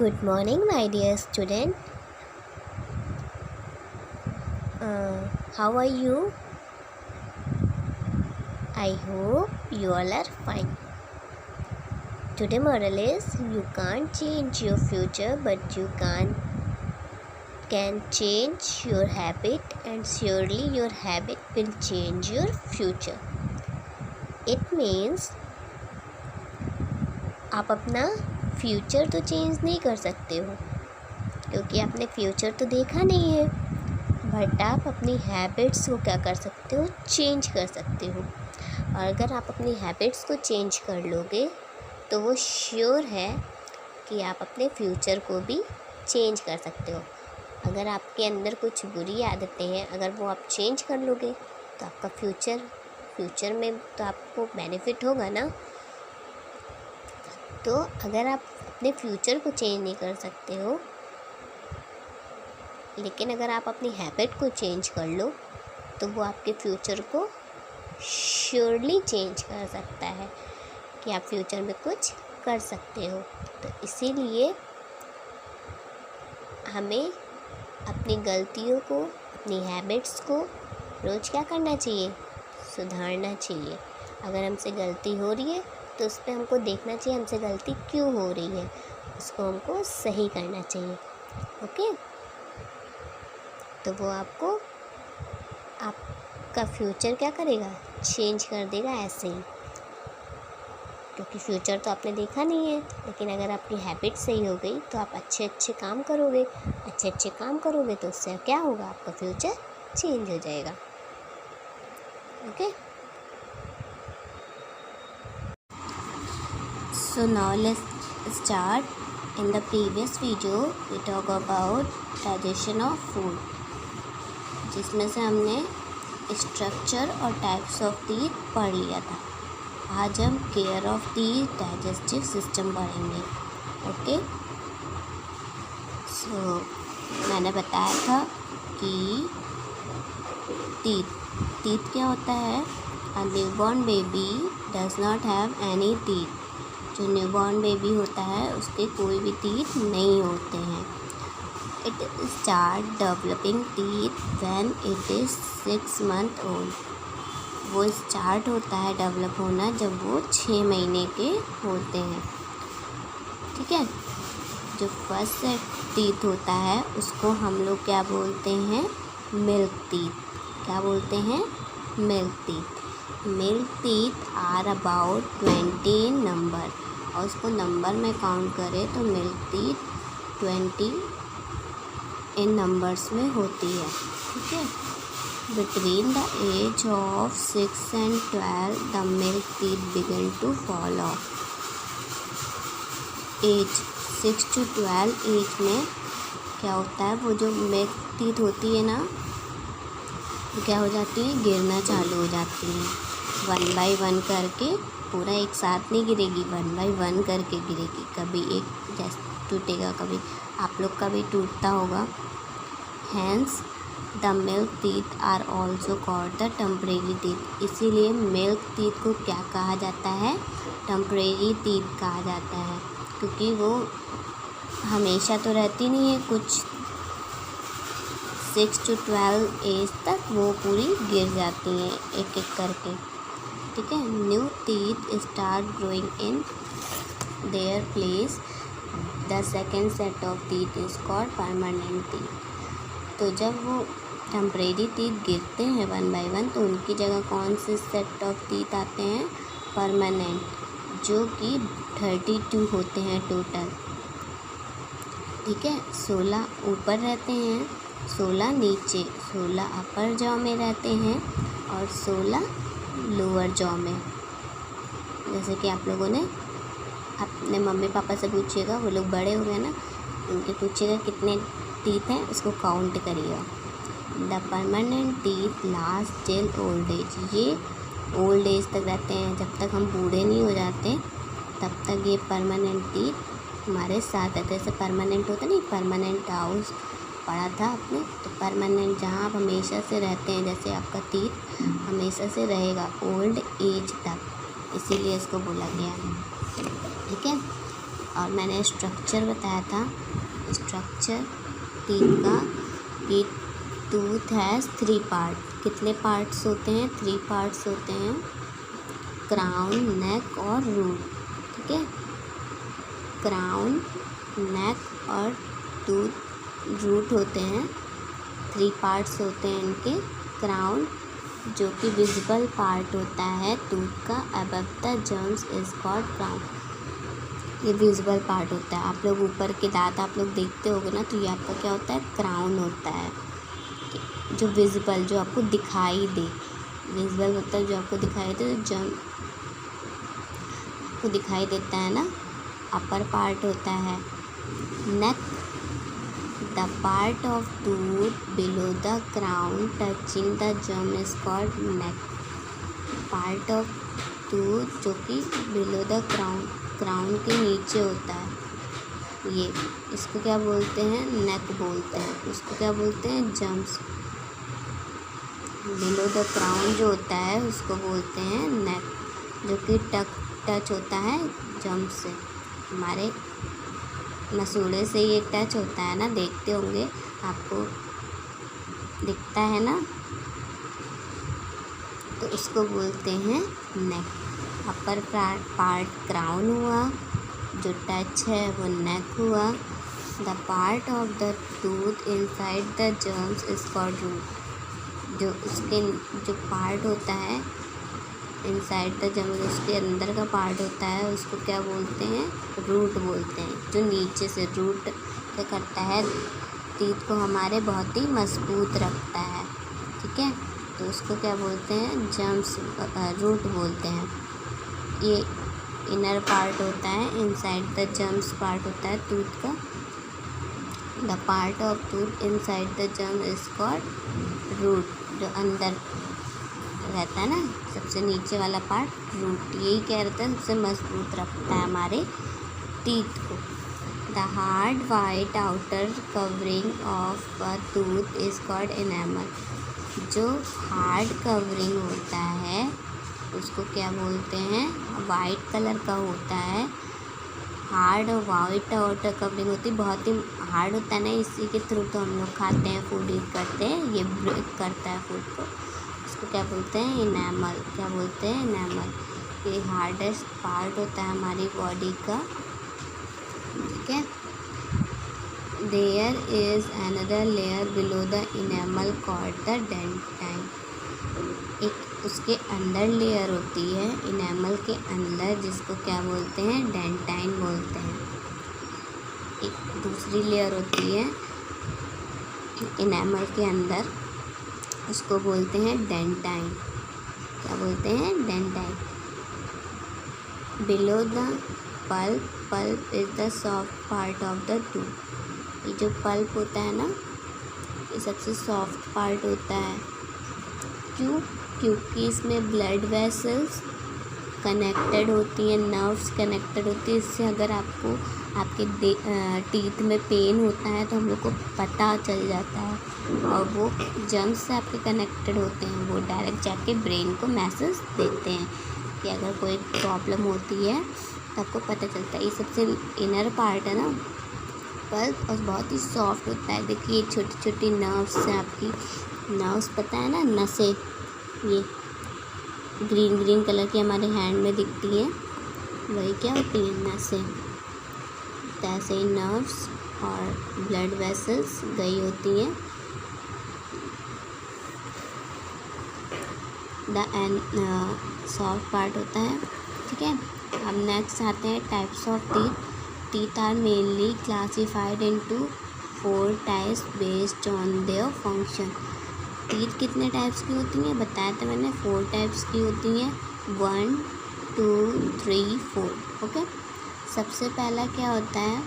Good morning, my dear student. How are you? I hope you all are fine. Today moral is you can't change your future, but you can change your habit, and surely your habit will change your future. It means आप अपना future तो change नहीं कर सकते हो क्योंकि आपने future तो देखा नहीं है, बट आप अपनी हैबिट्स को क्या कर सकते हो, चेंज कर सकते हो। और अगर आप अपनी हैबिट्स को चेंज कर लोगे तो वो श्योर है कि आप अपने फ्यूचर को भी चेंज कर सकते हो। अगर आपके अंदर कुछ बुरी आदतें हैं, अगर वो आप चेंज कर लोगे तो आपका फ्यूचर में तो आपको बेनिफिट होगा ना। तो अगर आप अपने फ्यूचर को चेंज नहीं कर सकते हो, लेकिन अगर आप अपनी हैबिट को चेंज कर लो तो वो आपके फ्यूचर को श्योरली चेंज कर सकता है कि आप फ्यूचर में कुछ कर सकते हो। तो इसीलिए हमें अपनी गलतियों को, अपनी हैबिट्स को रोज़ क्या करना चाहिए, सुधारना चाहिए। अगर हमसे गलती हो रही है तो उस पर हमको देखना चाहिए हमसे गलती क्यों हो रही है, उसको हमको सही करना चाहिए। ओके, तो वो आपका फ्यूचर क्या करेगा, चेंज कर देगा ऐसे ही, क्योंकि फ्यूचर तो आपने देखा नहीं है। लेकिन अगर आपकी हैबिट सही हो गई तो आप अच्छे काम करोगे, अच्छे काम करोगे तो उससे क्या होगा, आपका फ्यूचर चेंज हो जाएगा। Okay, so now let's start. In the previous video we talk about digestion of food, जिसमें से हमने स्ट्रक्चर और टाइप्स ऑफ टीथ पढ़ लिया था। आज हम care of the digestive system पढ़ेंगे। ओके, सो मैंने बताया था कि टीथ क्या होता है। A newborn baby does not have any teeth. जो न्यूबॉर्न बेबी होता है उसके कोई भी टीथ नहीं होते हैं। It start developing teeth when it is 6 months old. वो स्टार्ट होता है डेवलप होना जब वो 6 महीने के होते हैं। ठीक है, जो फर्स्ट सेट टीथ होता है उसको हम लोग क्या बोलते हैं, मिल्क टीथ। क्या बोलते हैं, milk teeth. Milk teeth are about 20 in number, और उसको नंबर में काउंट करें तो मिल्क टीथ 20 इन नंबर्स में होती है। ठीक है, between the age of 6 and 12 the milk teeth begin to fall off. Age 6 to 12 age में क्या होता है, वो जो मिल्क टीथ होती है ना, वो क्या हो जाती है, गिरना चालू हो जाती है। 1 by 1 करके, पूरा एक साथ नहीं गिरेगी, 1 by 1 करके गिरेगी। कभी एक जैसे टूटेगा, कभी आप लोग का भी टूटता होगा। Hence the milk teeth are also called the temporary teeth. इसीलिए मिल्क टीथ को क्या कहा जाता है, टेम्परेरी टीथ कहा जाता है, क्योंकि वो हमेशा तो रहती नहीं है, कुछ 6 to 12 एज तक वो पूरी गिर जाती हैं एक एक करके। ठीक है, new teeth start growing in their place. The second set of teeth is called permanent teeth. तो जब वो टेम्परेरी टीथ गिरते हैं 1 by 1 तो उनकी जगह कौन से सेट ऑफ टीथ आते हैं, परमानेंट, जो कि 32 होते हैं टोटल। ठीक है, 16 ऊपर रहते हैं, 16 नीचे, 16 अपर जॉ में रहते हैं और 16 लोअर जॉ में। जैसे कि आप लोगों ने अपने मम्मी पापा से पूछिएगा, वो लोग बड़े हो गए ना, उनके पूछिएगा कितने टीथ हैं, उसको काउंट करिएगा। The permanent teeth last till old age. ये ओल्ड एज तक रहते हैं, जब तक हम बूढ़े नहीं हो जाते तब तक ये परमानेंट टीथ हमारे साथ रहते हैं। जैसे परमानेंट होता नहीं, परमानेंट हाउस पढ़ा था आपने, तो परमानेंट जहाँ आप हमेशा से रहते हैं, जैसे आपका टीथ हमेशा से रहेगा ओल्ड एज तक, इसीलिए इसको बोला गया है। ठीक है, और मैंने स्ट्रक्चर बताया था, स्ट्रक्चर टीथ का, कि टूथ हैज़ 3 पार्ट। कितने पार्ट्स होते हैं? 3 पार्ट्स होते हैं, क्राउन, नेक और रूट। ठीक है, क्राउन, नेक और टूथ रूट होते हैं। 3 पार्ट्स होते हैं इनके। क्राउन जो कि विजिबल पार्ट होता है टूथ का, above the germs is called crown. ये विजिबल पार्ट होता है। आप लोग ऊपर के दांत आप लोग देखते होगे ना, तो ये आपका क्या होता है? क्राउन होता है, जो विजिबल, जो आपको दिखाई दे। विजिबल मतलब जो आपको दिखाई दे, जम आपको दिखाई देता है ना, अपर पार्ट होता है। Neck, the part of tooth below the crown touching the gum is called neck. Part of tooth जो कि बिलो द क्राउन के नीचे होता है, ये इसको क्या बोलते हैं? नेक बोलते हैं। उसको क्या बोलते हैं? जम्स। बिलो द क्राउन जो होता है उसको बोलते हैं नेक, जो कि टच होता है जम्प से। हमारे मसूड़े से ये टच होता है ना, देखते होंगे, आपको दिखता है ना, तो उसको बोलते हैं नेक। अपर पार्ट क्राउन हुआ, जो टच है वो नेक हुआ। The part of the tooth inside the gums is called root. जो उसके जो पार्ट होता है इनसाइड द जर्म्स, उसके अंदर का पार्ट होता है, उसको क्या बोलते हैं? रूट बोलते हैं। जो नीचे से रूट क्या करता है? टीथ को हमारे बहुत ही मजबूत रखता है। ठीक है, तो उसको क्या बोलते हैं? जम्स, रूट बोलते हैं। ये इनर पार्ट होता है, इनसाइड द जम्स पार्ट होता है टूथ का। The part of tooth inside the gum is called root. जो अंदर रहता है ना, सबसे नीचे वाला पार्ट रूट, यही क्या रहता है? सबसे मजबूत रखता है हमारे टीथ को। The hard white outer covering of a tooth is called enamel. जो हार्ड कवरिंग होता है उसको क्या बोलते हैं? वाइट कलर का होता है। हार्ड और वाइट आउटर कवरिंग होती है, बहुत ही हार्ड होता है ना, इसी के थ्रू तो हम लोग खाते हैं, फूड ईट करते हैं, ये ब्रेक करता है फूड को। इसको क्या बोलते हैं? इनेमल। क्या बोलते हैं? इनेमल। ये हार्डेस्ट पार्ट होता है हमारी बॉडी का। ठीक है, there is another layer below the enamel called the dentine. एक उसके अंदर लेयर होती है इनेमल के अंदर, जिसको क्या बोलते हैं? डेंटाइन बोलते हैं। एक दूसरी लेयर होती है इनेमल के अंदर, उसको बोलते हैं डेंटाइन। क्या बोलते हैं? Dentine. Below the pulp, pulp is the soft part of the tooth. ये जो पल्प होता है ना, ये सबसे सॉफ्ट पार्ट होता है। क्यों? क्योंकि इसमें ब्लड वेसल्स कनेक्टेड होती हैं, नर्व्स कनेक्टेड होती है। इससे अगर आपको आपके टीथ में पेन होता है तो हम लोग को पता चल जाता है, और वो जर्म्स से आपके कनेक्टेड होते हैं, वो डायरेक्ट जाके ब्रेन को मैसेज देते हैं कि अगर कोई प्रॉब्लम होती है तो आपको पता चलता है। ये सबसे इनर पार्ट है ना पल्प, और बहुत ही सॉफ्ट होता है। देखिए छोटी छोटी नर्व्स है आपकी, नर्व्स पता है ना, नसें, ये ग्रीन ग्रीन कलर की हमारे हैंड में दिखती है, वही क्या होती है? नसें। तो ऐसे ही नर्व्स और ब्लड वेसल्स गई होती हैं। द सॉफ्ट पार्ट होता है। ठीक है, अब नेक्स्ट आते हैं types of teeth. Teeth are mainly classified into 4 types based on their function. Teeth कितने टाइप्स की होती हैं? बताया था मैंने, 4 टाइप्स की होती हैं। 1 2 3 4। ओके, सबसे पहला क्या होता है?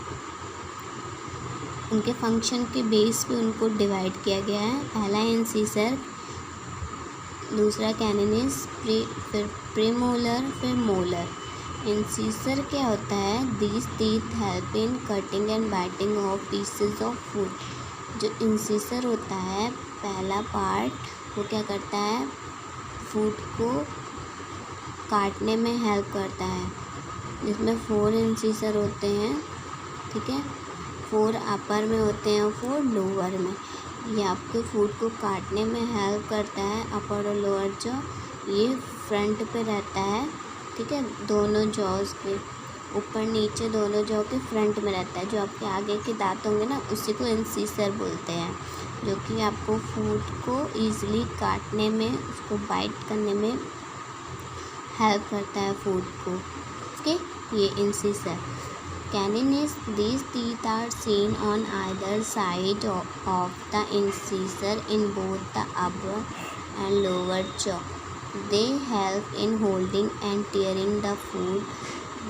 उनके फंक्शन के बेस पे उनको डिवाइड किया गया है। पहला इंसिसर, दूसरा कैनिनस, फिर प्रीमोलर, फिर मोलर। इंसिसर क्या होता है? These teeth help in cutting and biting of pieces of food. जो इंसिसर होता है पहला पार्ट, वो क्या करता है? फूड को काटने में हेल्प करता है। जिसमें 4 इंसिसर होते हैं, ठीक है। 4 अपर में होते हैं और 4 लोअर में। ये आपके फूड को काटने में हेल्प करता है। अपर और लोअर जॉ ये फ्रंट पे रहता है, ठीक है, दोनों जॉज पे, ऊपर नीचे दोनों जॉ के फ्रंट में रहता है। जो आपके आगे के दांत होंगे ना, उसी को इंसिसर बोलते हैं, जो कि आपको फूड को ईज़िली काटने में, उसको बाइट करने में हेल्प करता है फूड को, ओके। ये इंसिसर। कैनिनेस, these teeth are seen on either side of the incisor in both the upper and lower jaw. They help in holding and tearing the food.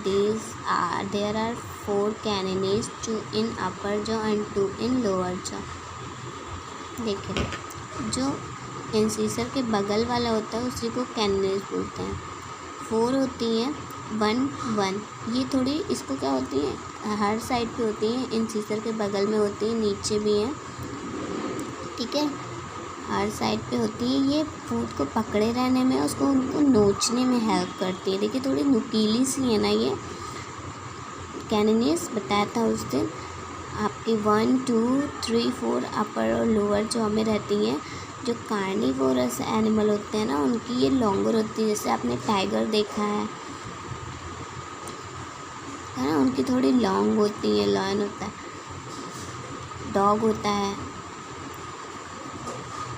There are 4 canines, 2 in upper jaw and 2 in lower jaw. देखिए, जो इंसिसर के बगल वाला होता है उसी को कैनिनेस बोलते हैं। 4 होती हैं, 1 ये थोड़ी, इसको क्या होती है, हर साइड पे होती हैं, इंसिसर के बगल में होती है, नीचे भी हैं, ठीक है, हर साइड पे होती है। ये फूड को पकड़े रहने में, उसको उनको नोचने में हेल्प करती है। देखिए थोड़ी नुकीली सी है ना ये कैनिनेस, बताया था उस दिन। आपकी 1, 2, 3, 4 अपर और लोअर जॉ में रहती हैं। जो कार्निवोरस एनिमल होते हैं ना, उनकी ये लॉन्गर होती है। जैसे आपने टाइगर देखा है ना, उनकी थोड़ी लॉन्ग होती है, लॉयन होता है, डॉग होता है,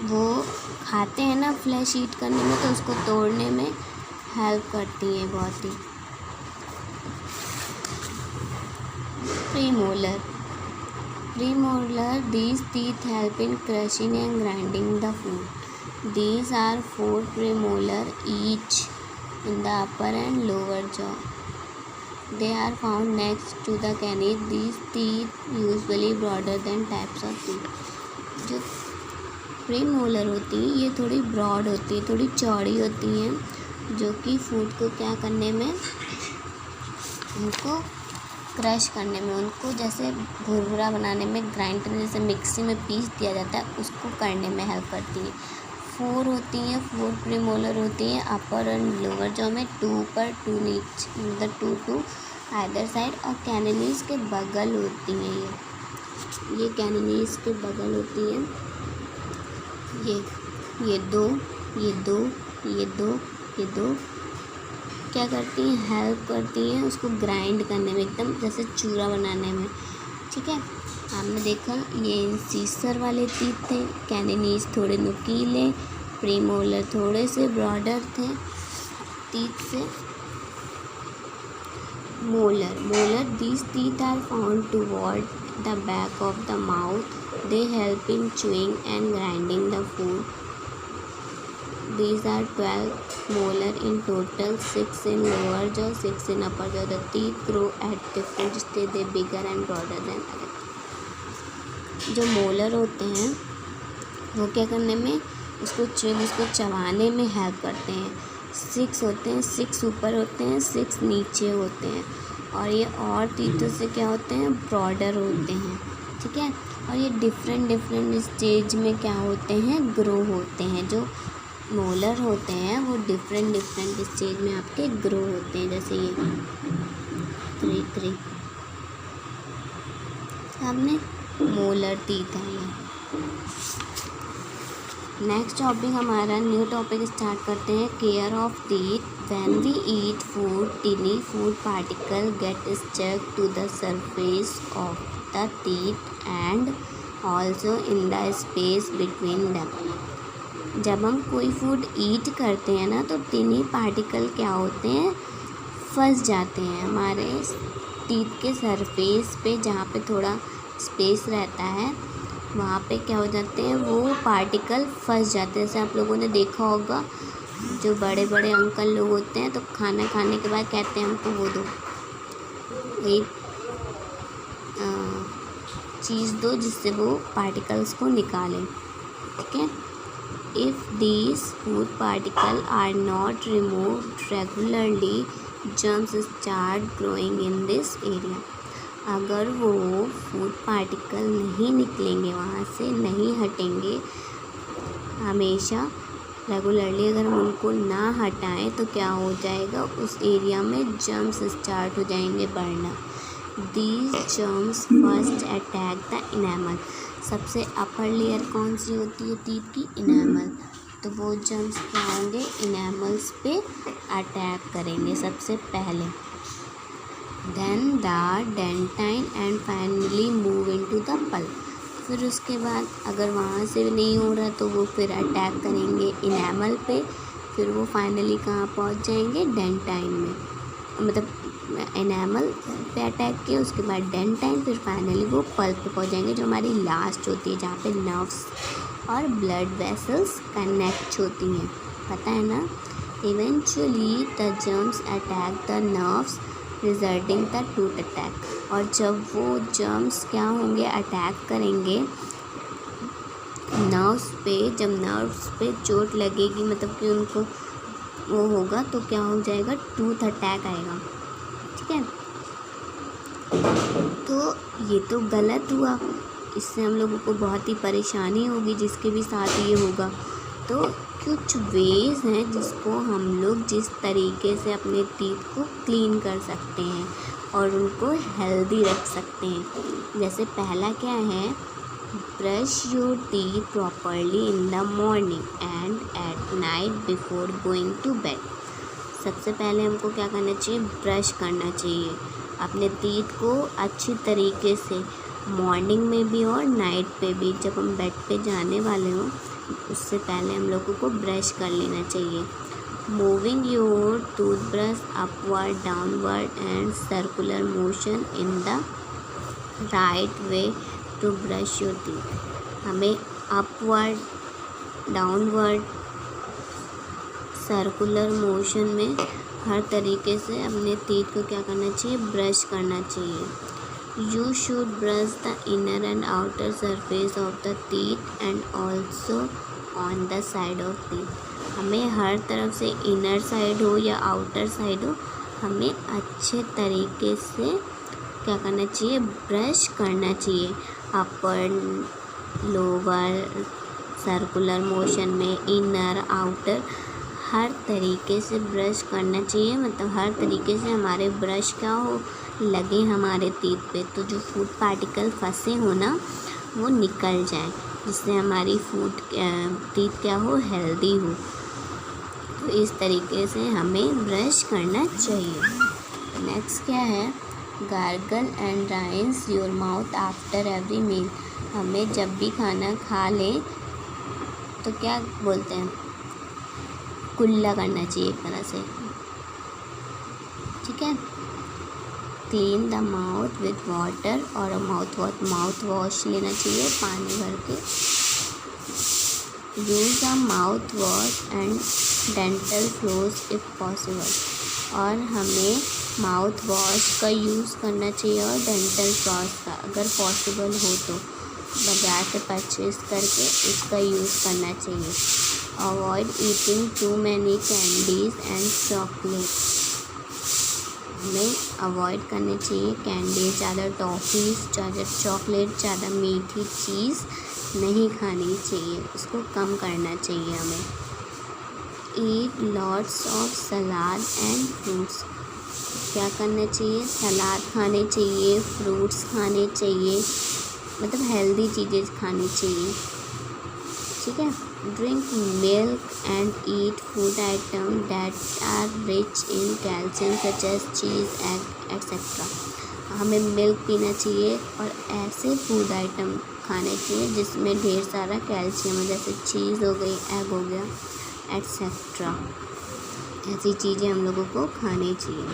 वो खाते हैं ना फ्लैश ईट करने में, तो उसको तोड़ने में हेल्प करती हैं बहुत ही। Premolar, these teeth help in crushing and grinding the food. These are 4 premolar each in the upper and lower jaw. They are found next to the canine. These teeth usually broader than types of teeth. जो premolar होती हैं ये थोड़ी broad होती है, थोड़ी चौड़ी होती हैं, जो कि फूड को क्या करने में, उनको क्रश करने में, उनको जैसे भुरभुरा बनाने में, ग्राइंड करने, जैसे मिक्सी में पीस दिया जाता है, उसको करने में हेल्प करती है। 4 होती हैं, 4 प्रीमोलर होती हैं अपर एंड लोअर जॉ में, 2 ऊपर 2 नीचे, मतलब 2 आइदर साइड, और कैनिनीज के बगल होती हैं। ये कैनिनीज के बगल होती हैं। ये 2 ये 2 ये 2 ये 2 क्या करती हैं, हेल्प करती हैं उसको ग्राइंड करने में, एकदम जैसे चूरा बनाने में, ठीक है। आपने देखा ये इंसिसर वाले टीथ थे, कैनिनीज थोड़े नुकीले, प्रीमोलर थोड़े से ब्रॉडर थे टीथ से। Molar, these teeth are found toward the back of the mouth. They help in chewing and grinding the food. These are 12 molar in total, 6 in lower jaw, 6 in upper jaw. The teeth grow at different stage. They bigger and broader than other. जो molar होते हैं वो क्या करने में, उसको चबाने में हेल्प करते हैं। 6 होते हैं, 6 ऊपर होते हैं, 6 नीचे होते हैं, और ये और टीथों से क्या होते हैं, ब्रॉडर होते हैं, ठीक है। और ये डिफरेंट स्टेज में क्या होते हैं, ग्रो होते हैं। जो मोलर होते हैं वो डिफरेंट स्टेज में आपके ग्रो होते हैं, जैसे ये 3 सामने मोलर टीथ है ये। नेक्स्ट टॉपिक हमारा न्यू टॉपिक स्टार्ट करते हैं, care of teeth. When we eat food, tiny food particle get stuck to the surface of the teeth and also in the space between them. जब हम कोई food eat करते हैं ना, तो टिनी पार्टिकल क्या होते हैं, फंस जाते हैं हमारे टीथ के सरफेस पे, जहाँ पे थोड़ा स्पेस रहता है वहाँ पे क्या हो जाते हैं, वो पार्टिकल फंस जाते हैं। जैसे आप लोगों ने देखा होगा, जो बड़े बड़े अंकल लोग होते हैं तो खाना खाने के बाद कहते हैं हमको वो दो, एक चीज़ दो जिससे वो पार्टिकल्स को निकालें, ठीक है। If these food particles are not removed regularly, germs start growing in this area. अगर वो फूड पार्टिकल नहीं निकलेंगे, वहाँ से नहीं हटेंगे हमेशा, रेगुलरली अगर हम उनको ना हटाएं तो क्या हो जाएगा, उस एरिया में जर्म्स स्टार्ट हो जाएंगे बढ़ना। These germs first attack the enamel. सबसे अपर लेयर कौन सी होती है टीथ की, इनेमल। तो वो जर्म्स क्या होंगे, इनेमल्स पे अटैक करेंगे सबसे पहले। Then the dentine and finally move into the pulp. फिर उसके बाद अगर वहाँ से भी नहीं हो रहा तो वो फिर अटैक करेंगे इनेमल पे। फिर वो फाइनली कहाँ पहुँच जाएंगे, डेंटाइन में, मतलब इनेमल पे अटैक किया, उसके बाद डेंटाइन, फिर फाइनली वो पल्प पे पहुँच जाएंगे जो हमारी लास्ट होती है, जहाँ पे नर्व्स और ब्लड वेसल्स कनेक्ट होती हैं, पता है ना। Eventually the germs attack the nerves resulting the tooth attack. और जब वो जर्म्स क्या होंगे, अटैक करेंगे नर्व्स पे, जब नर्व्स पे चोट लगेगी, मतलब कि उनको वो होगा तो क्या हो जाएगा, टूथ अटैक आएगा, ठीक है। तो ये तो गलत हुआ, इससे हम लोगों को बहुत ही परेशानी होगी जिसके भी साथ ये होगा। तो कुछ वेज़ हैं जिसको हम लोग जिस तरीके से अपने टीथ को क्लीन कर सकते हैं और उनको हेल्दी रख सकते हैं। जैसे पहला क्या है, brush your teeth properly in the morning and at night before going to bed. सबसे पहले हमको क्या करना चाहिए, ब्रश करना चाहिए अपने टीथ को अच्छी तरीके से, मॉर्निंग में भी और नाइट पे भी। जब हम बेड पे जाने वाले हों उससे पहले हम लोगों को ब्रश कर लेना चाहिए। Moving your toothbrush upward downward and circular motion in the right way to brush your teeth. हमें अपवर्ड डाउनवर्ड सर्कुलर मोशन में हर तरीके से अपने टीथ को क्या करना चाहिए, ब्रश करना चाहिए। You should brush the inner and outer surface of the teeth and also on the side of teeth. हमें हर तरफ से, इनर साइड हो या आउटर साइड हो, हमें अच्छे तरीके से क्या करना चाहिए, ब्रश करना चाहिए। अपर लोअर सर्कुलर मोशन में, इनर आउटर, हर तरीके से ब्रश करना चाहिए। मतलब हर तरीके से हमारे ब्रश क्या हो, लगे हमारे टीथ पे, तो जो फूड पार्टिकल फंसे हो ना वो निकल जाए, जिससे हमारी टीथ क्या हो, हेल्दी हो। तो इस तरीके से हमें ब्रश करना चाहिए। नेक्स्ट क्या है, gargle and rinse your mouth after every meal. हमें जब भी खाना खा लें तो क्या बोलते हैं, कुल्ला करना चाहिए एक तरह से, ठीक है। Clean the mouth with water, और माउथ वॉश लेना चाहिए पानी भर के। Use the mouth wash and dental flows if possible. और हमें माउथ वॉश का यूज़ करना चाहिए और डेंटल फ्लॉस का, अगर पॉसिबल हो तो बाज़ार से परचेज़ करके उसका यूज़ करना चाहिए। Avoid eating too many candies and chocolate. हमें अवॉइड करने चाहिए कैंडी, ज़्यादा टॉफ़ीज़, ज़्यादा चॉकलेट, ज़्यादा मीठी चीज़ नहीं खानी चाहिए, उसको कम करना चाहिए हमें। Eat lots of salad and fruits. क्या करना चाहिए, सलाद खाने चाहिए, फ्रूट्स खाने चाहिए, मतलब हेल्दी चीज़ें खानी चाहिए, ठीक है। Drink milk and eat food item that are rich in calcium such as cheese, egg etcetera. हमें मिल्क पीना चाहिए और ऐसे फूड आइटम खाने चाहिए जिसमें ढेर सारा कैल्शियम है, जैसे चीज़ हो गई, एग हो गया, एक्सेट्रा। ऐसी चीज़ें हम लोगों को खानी चाहिए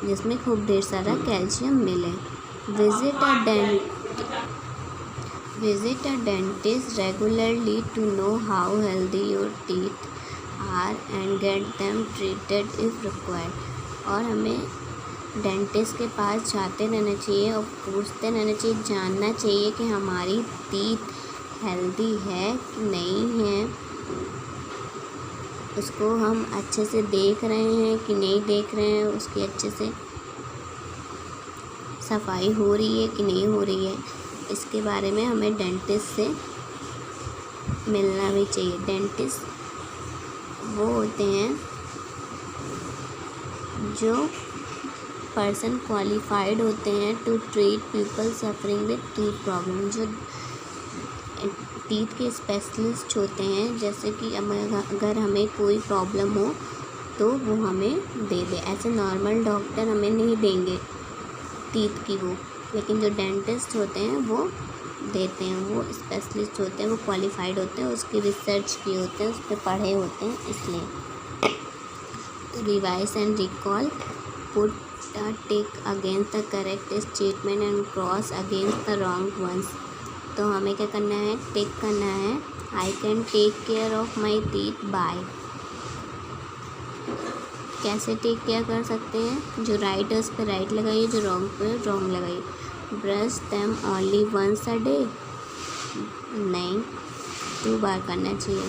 जिसमें खूब ढेर सारा कैल्शियम मिले। Visit a dentist regularly to know how healthy your teeth are and get them treated if required. और हमें डेंटिस्ट के पास जाते रहना चाहिए और पूछते रहना चाहिए, जानना चाहिए कि हमारी टीथ हेल्दी है कि नहीं है, उसको हम अच्छे से देख रहे हैं कि नहीं देख रहे हैं, उसकी अच्छे से सफाई हो रही है कि नहीं हो रही है, इसके बारे में हमें डेंटिस्ट से मिलना भी चाहिए। डेंटिस्ट वो होते हैं जो पर्सन क्वालिफाइड होते हैं to treat people suffering with tooth problem, जो टीथ के स्पेशलिस्ट होते हैं। जैसे कि अगर हमें कोई प्रॉब्लम हो तो वो हमें दे दे। ऐसे नॉर्मल डॉक्टर हमें नहीं देंगे टीथ की वो, लेकिन जो डेंटिस्ट होते हैं वो देते हैं। वो स्पेशलिस्ट होते हैं, वो क्वालिफाइड होते हैं, उसकी रिसर्च किए होते हैं, उस पर पढ़े होते हैं, इसलिए। Revise and recall, put a tick against the correct statement and cross against the wrong ones। तो हमें क्या करना है, टिक करना है। I can take care of my teeth by. कैसे टेक केयर कर सकते हैं, जो राइट है उस पर राइट लगाइए, जो रॉन्ग पे रॉन्ग लगाइए। Brush them only once a day, नहीं 2 बार करना चाहिए।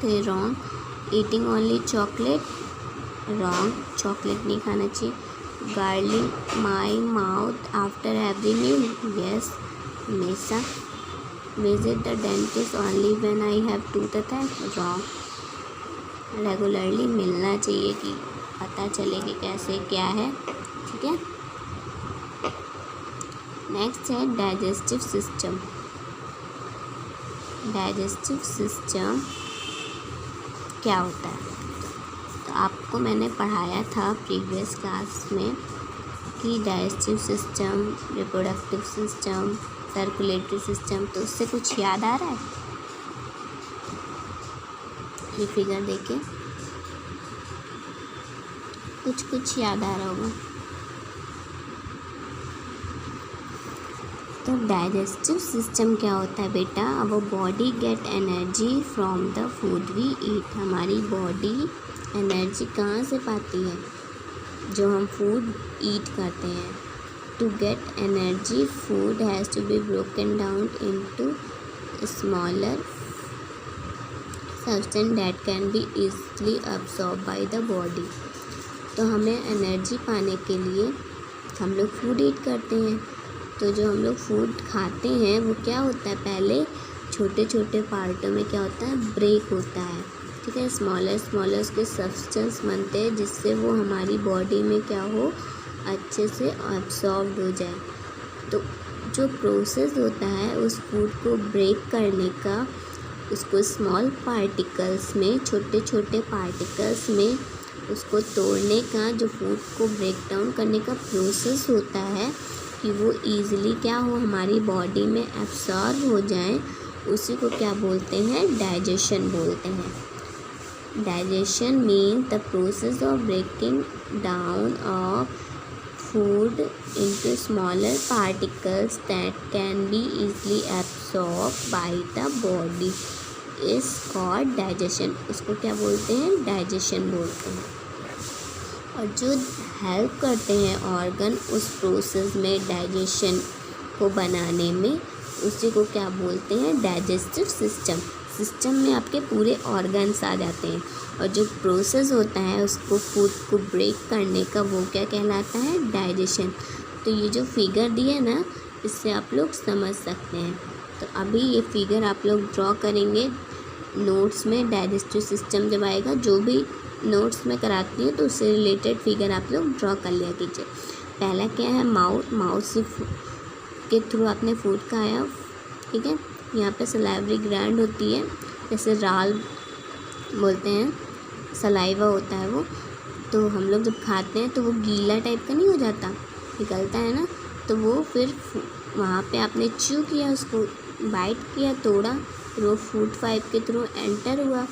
तो wrong. Eating only chocolate, wrong, chocolate नहीं खाना चाहिए। Gargling my mouth after every meal, yes, हमेशा। Visit the dentist only when I have tooth attack, wrong. Regularly मिलना चाहिए कि पता चले कि कैसे क्या है, ठीक है। नेक्स्ट है डाइजेस्टिव सिस्टम। डाइजेस्टिव सिस्टम क्या होता है, तो आपको मैंने पढ़ाया था प्रीवियस क्लास में कि digestive system, reproductive system, circulatory system. तो उससे कुछ याद आ रहा है, ये फिगर देखिए, कुछ याद आ रहा होगा। तो डाइजेस्टिव सिस्टम क्या होता है बेटा, अब body get energy from the food we eat. हमारी बॉडी एनर्जी कहाँ से पाती है, जो हम फूड ईट करते हैं। To get energy food has to be broken down into smaller substance that can be easily absorb by the body. तो हमें एनर्जी पाने के लिए हम लोग फूड ईट करते हैं। तो जो हम लोग फूड खाते हैं वो क्या होता है, पहले छोटे छोटे पार्टों में क्या होता है, ब्रेक होता है, ठीक है। स्मॉलर उसके सब्सटेंस बनते हैं जिससे वो हमारी बॉडी में क्या हो, अच्छे से अब्सॉर्ब हो जाए। तो जो प्रोसेस होता है उस फूड को ब्रेक करने का, उसको स्मॉल पार्टिकल्स में, छोटे छोटे पार्टिकल्स में उसको तोड़ने का, जो फूड को ब्रेक डाउन करने का प्रोसेस होता है कि वो ईज़िली क्या हो, हमारी बॉडी में एब्सॉर्ब हो जाए, उसी को क्या बोलते हैं, डाइजेशन बोलते हैं। Digestion mean the process of breaking down of food into smaller particles that can be easily absorbed by the body is called digestion। इसको क्या बोलते हैं, डाइजेशन बोलते हैं। और जो हेल्प करते हैं ऑर्गन उस प्रोसेस में, डाइजेशन को बनाने में, उसी को क्या बोलते हैं, डाइजेस्टिव सिस्टम। सिस्टम में आपके पूरे ऑर्गन्स आ जाते हैं, और जो प्रोसेस होता है उसको, फूड को ब्रेक करने का, वो क्या कहलाता है, डाइजेशन। तो ये जो फिगर दिया ना, इससे आप लोग समझ सकते हैं। तो अभी ये फिगर आप लोग ड्रॉ करेंगे नोट्स में। डाइजेस्टिव सिस्टम जब आएगा, जो भी नोट्स में कराती हूँ तो उससे रिलेटेड फिगर आप लोग ड्रॉ कर लिया कीजिए। पहला क्या है, माउथ से के थ्रू आपने फूड खाया, ठीक है। यहाँ पे सलाइवरी ग्लैंड होती है, जैसे राल बोलते हैं, सलाइवा होता है वो। तो हम लोग जब खाते हैं तो वो गीला टाइप का नहीं हो जाता, निकलता है ना, तो वो फिर वहाँ पे आपने च्यू किया, उसको बाइट किया, तोड़ा, फिर वो फूड पाइप के थ्रू एंटर हुआ।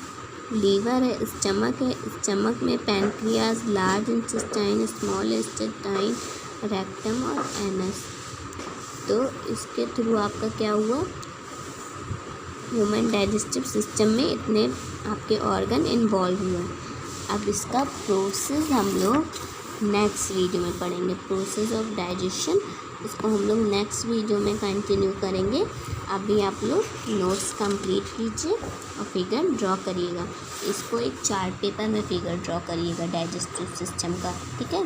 लीवर है, स्टमक है, स्टमक में pancreas, large intestine, small intestine, rectum और एनस। तो इसके थ्रू आपका क्या हुआ, ह्यूमन डाइजेस्टिव सिस्टम में इतने आपके ऑर्गन इन्वॉल्व हुए। अब इसका प्रोसेस हम लोग नेक्स्ट वीडियो में पढ़ेंगे, प्रोसेस ऑफ डाइजेशन। इसको हम लोग नेक्स्ट वीडियो में कंटिन्यू करेंगे। अभी आप लोग नोट्स कंप्लीट कीजिए और फिगर ड्रॉ करिएगा। इसको एक चार्ट पेपर में फिगर ड्रॉ करिएगा डाइजेस्टिव सिस्टम का, ठीक है।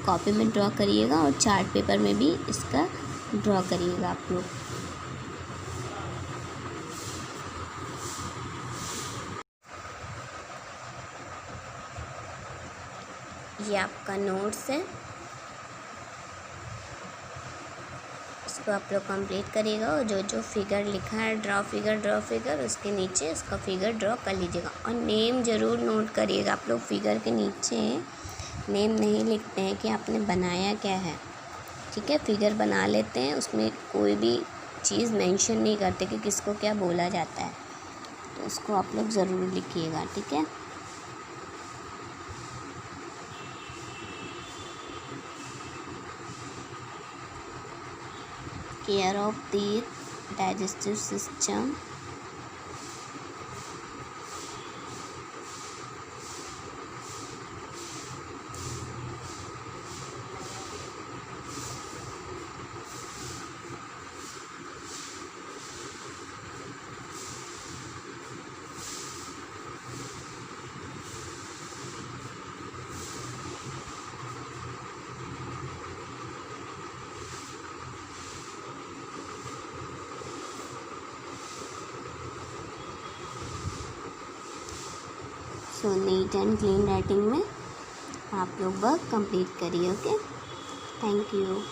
कॉपी में ड्रॉ करिएगा और चार्ट पेपर में भी इसका ड्रॉ करिएगा आप लोग। ये आपका नोट्स है, इसको आप लोग कंप्लीट करिएगा और जो जो फिगर लिखा है ड्रॉ फिगर उसके नीचे उसका फिगर ड्रॉ कर लीजिएगा। और नेम ज़रूर नोट करिएगा आप लोग, फिगर के नीचे नेम नहीं लिखते हैं कि आपने बनाया क्या है, ठीक है। फिगर बना लेते हैं, उसमें कोई भी चीज़ मेंशन नहीं करते कि किसको क्या बोला जाता है, तो इसको आप लोग ज़रूर लिखिएगा, ठीक है। Care of the digestive system, so neat and clean writing में आप लोग वर्क कंप्लीट करिए, ओके। Thank you.